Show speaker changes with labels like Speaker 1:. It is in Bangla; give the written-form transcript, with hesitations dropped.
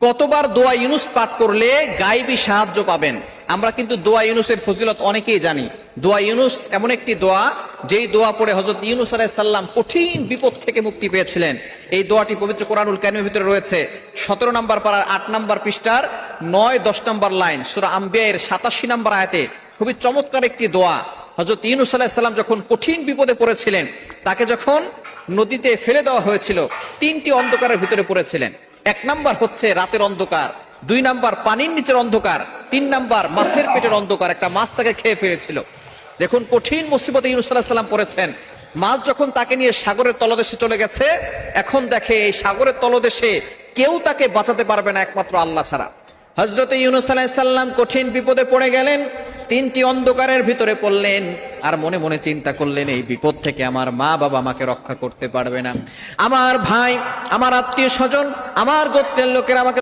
Speaker 1: কতবার দোয়া ইউনুস পাঠ করলে গায়েবী সাহায্য পাবেন? আমরা কিন্তু দোয়া ইউনুসের ফজিলত অনেকেই জানি। দোয়া ইউনুস এমন একটি দোয়া, যেই দোয়া পড়ে হযরত ইউনুস আলাইহিস সালাম কঠিন বিপদ থেকে মুক্তি পেয়েছিলেন। এই দোয়াটি পবিত্র কোরআনুল কারীমের ভিতরে রয়েছে। 17 নম্বর পারার 8 নম্বর পৃষ্ঠার 9-10 নম্বর লাইন, সূরা আম্বিয়ার 87 নম্বর আয়াতে খুবই চমৎকার একটি দোয়া। হযরত ইউনুস আলাইহিস সালাম যখন কঠিন বিপদে পড়েছিলেন, তাকে যখন নদীতে ফেলে দেওয়া হয়েছিল, 3টি অন্ধকারের ভিতরে পড়েছিলেন। 1 নাম্বার হচ্ছে রাতের অন্ধকার, 2 নাম্বার পানির নিচের অন্ধকার, 3 নাম্বার মাছের পেটের অন্ধকার, একটা মাছ তাকে খেয়ে ফেলেছিল। দেখুন কঠিন মুসিবতে ইউনুস আলাইহিস সালাম পড়েছেন। মাছ যখন তাকে নিয়ে সাগরের তলদেশে চলে গেছে, এখন দেখে এই সাগরের তলদেশে কেউ তাকে বাঁচাতে পারবে না একমাত্র আল্লাহ ছাড়া। হযরত ইউনুস আলাইহিস সালাম কঠিন বিপদে পড়ে গেলেন, 3টি অন্ধকারের ভিতরে পড়লেন, আর মনে মনে চিন্তা করলেন এই বিপদ থেকে আমার মা বাবা আমাকে রক্ষা করতে পারবে না, আমার ভাই, আমার আত্মীয় স্বজন, আমার গোত্রের লোকেরা আমাকে